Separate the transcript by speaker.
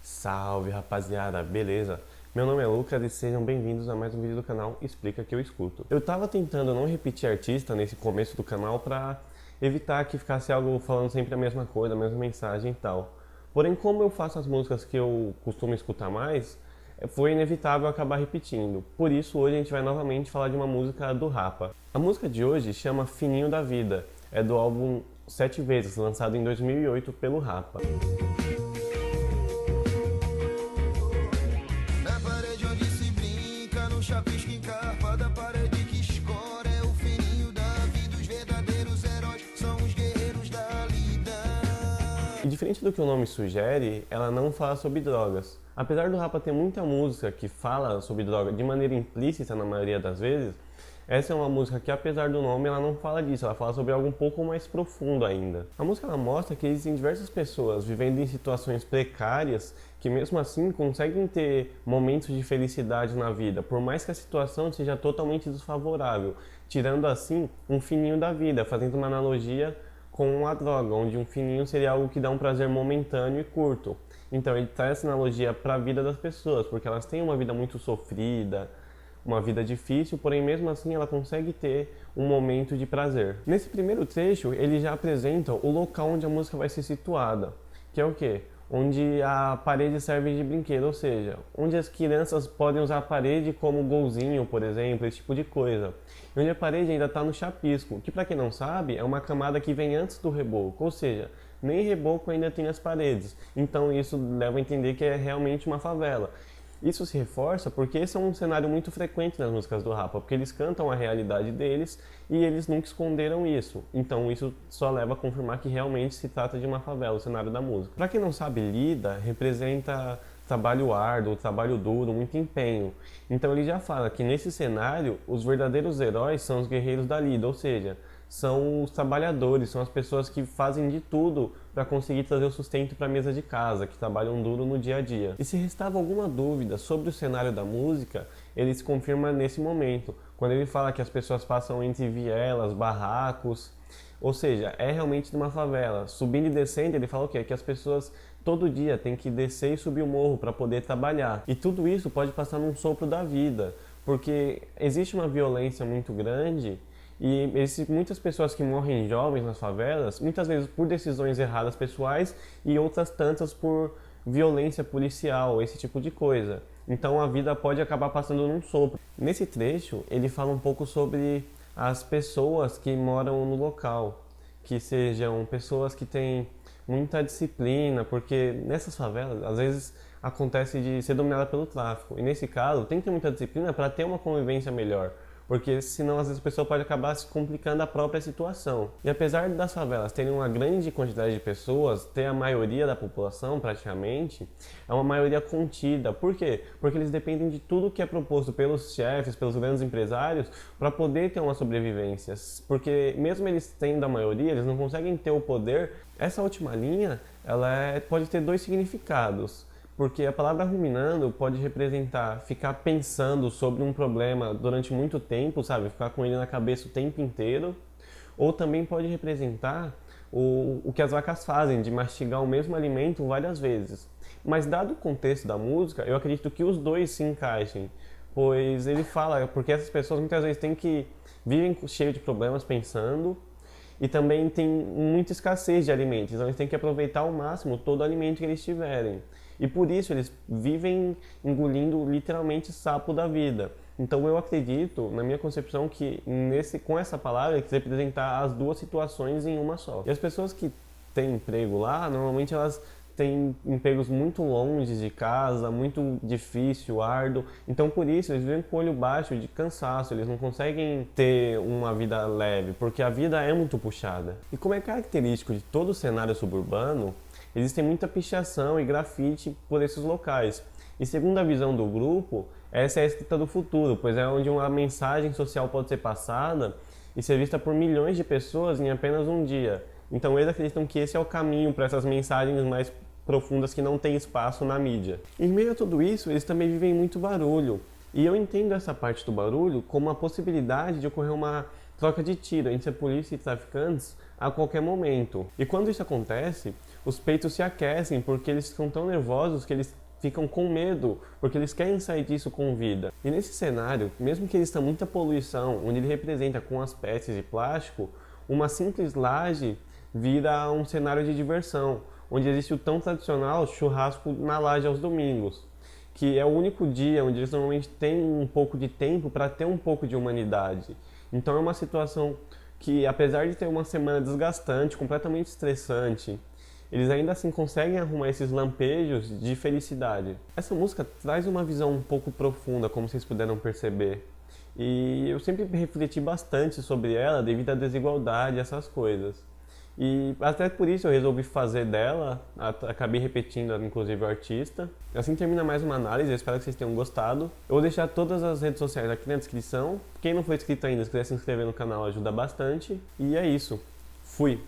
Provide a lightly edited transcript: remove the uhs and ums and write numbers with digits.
Speaker 1: Salve rapaziada, beleza? Meu nome é Lucas e sejam bem-vindos a mais um vídeo do canal Explica que eu escuto. Eu tava tentando não repetir artista nesse começo do canal pra evitar que ficasse algo falando sempre a mesma coisa, a mesma mensagem e tal. Porém, como eu faço as músicas que eu costumo escutar mais, foi inevitável acabar repetindo. Por isso, hoje a gente vai novamente falar de uma música do Rapa. A música de hoje chama Fininho da Vida, é do álbum 7 Vezes, lançado em 2008 pelo Rapa.
Speaker 2: Chapisco encarpada, parede que escora é o fininho da vida. Os verdadeiros heróis são os guerreiros da lida.
Speaker 1: E diferente do que o nome sugere, ela não fala sobre drogas. Apesar do Rapa ter muita música que fala sobre droga de maneira implícita na maioria das vezes, essa é uma música que, apesar do nome, ela não fala disso, ela fala sobre algo um pouco mais profundo ainda. A música ela mostra que existem diversas pessoas vivendo em situações precárias que mesmo assim conseguem ter momentos de felicidade na vida, por mais que a situação seja totalmente desfavorável, tirando assim um fininho da vida, fazendo uma analogia com a droga, onde um fininho seria algo que dá um prazer momentâneo e curto. Então ele traz essa analogia para a vida das pessoas, porque elas têm uma vida muito sofrida, uma vida difícil, porém mesmo assim ela consegue ter um momento de prazer. Nesse primeiro trecho, ele já apresenta o local onde a música vai ser situada, que é o quê? Onde a parede serve de brinquedo, ou seja, onde as crianças podem usar a parede como golzinho, por exemplo, esse tipo de coisa. E onde a parede ainda está no chapisco, que para quem não sabe, é uma camada que vem antes do reboco, ou seja, nem reboco ainda tem as paredes. Então isso leva a entender que é realmente uma favela. Isso se reforça porque esse é um cenário muito frequente nas músicas do Rapa, porque eles cantam a realidade deles e eles nunca esconderam isso. Então isso só leva a confirmar que realmente se trata de uma favela, o cenário da música. Para quem não sabe, lida representa trabalho árduo, trabalho duro, muito empenho. Então ele já fala que nesse cenário os verdadeiros heróis são os guerreiros da lida, ou seja, são os trabalhadores, são as pessoas que fazem de tudo para conseguir trazer o sustento para a mesa de casa, que trabalham duro no dia a dia. E se restava alguma dúvida sobre o cenário da música, ele se confirma nesse momento, quando ele fala que as pessoas passam entre vielas, barracos, ou seja, é realmente numa favela. Subindo e descendo, ele fala o quê? Que as pessoas todo dia têm que descer e subir o morro para poder trabalhar. E tudo isso pode passar num sopro da vida, porque existe uma violência muito grande. E muitas pessoas que morrem jovens nas favelas, muitas vezes por decisões erradas pessoais e outras tantas por violência policial, esse tipo de coisa. Então a vida pode acabar passando num sopro. Nesse trecho, ele fala um pouco sobre as pessoas que moram no local, que sejam pessoas que têm muita disciplina, porque nessas favelas, às vezes acontece de ser dominada pelo tráfico. E nesse caso, tem que ter muita disciplina para ter uma convivência melhor. Porque senão às vezes a pessoa pode acabar se complicando a própria situação. E apesar das favelas terem uma grande quantidade de pessoas, ter a maioria da população praticamente, é uma maioria contida. Por quê? Porque eles dependem de tudo que é proposto pelos chefes, pelos grandes empresários, para poder ter uma sobrevivência. Porque mesmo eles tendo a maioria, eles não conseguem ter o poder. Essa última linha, pode ter dois significados. Porque a palavra ruminando pode representar ficar pensando sobre um problema durante muito tempo, sabe? Ficar com ele na cabeça o tempo inteiro. Ou também pode representar o que as vacas fazem, de mastigar o mesmo alimento várias vezes. Mas dado o contexto da música, eu acredito que os dois se encaixem. Pois ele fala, porque essas pessoas muitas vezes vivem cheio de problemas pensando, e também tem muita escassez de alimentos, então eles têm que aproveitar ao máximo todo o alimento que eles tiverem. E por isso eles vivem engolindo literalmente sapo da vida. Então eu acredito, na minha concepção, que com essa palavra quer representar as duas situações em uma só. E as pessoas que têm emprego lá, normalmente elas têm empregos muito longe de casa, muito difícil, árduo. Então por isso eles vivem com o olho baixo de cansaço, eles não conseguem ter uma vida leve, porque a vida é muito puxada. E como é característico de todo o cenário suburbano, existe muita pichação e grafite por esses locais. E segundo a visão do grupo, essa é a escrita do futuro, pois é onde uma mensagem social pode ser passada e ser vista por milhões de pessoas em apenas um dia. Então eles acreditam que esse é o caminho para essas mensagens mais profundas que não têm espaço na mídia. Em meio a tudo isso, eles também vivem muito barulho. E eu entendo essa parte do barulho como a possibilidade de ocorrer uma troca de tiro entre a polícia e traficantes a qualquer momento. E quando isso acontece, os peitos se aquecem porque eles ficam tão nervosos que eles ficam com medo, porque eles querem sair disso com vida. E nesse cenário, mesmo que exista muita poluição, onde ele representa com as peças de plástico, uma simples laje vira um cenário de diversão, onde existe o tão tradicional churrasco na laje aos domingos, que é o único dia onde eles normalmente têm um pouco de tempo para ter um pouco de humanidade. Então é uma situação que, apesar de ter uma semana desgastante, completamente estressante, eles ainda assim conseguem arrumar esses lampejos de felicidade. Essa música traz uma visão um pouco profunda, como vocês puderam perceber. E eu sempre refleti bastante sobre ela devido à desigualdade, essas coisas. E até por isso eu resolvi fazer dela, acabei repetindo inclusive o artista. Assim termina mais uma análise, eu espero que vocês tenham gostado. Eu vou deixar todas as redes sociais aqui na descrição. Quem não for inscrito ainda, se quiser se inscrever no canal ajuda bastante. E é isso. Fui!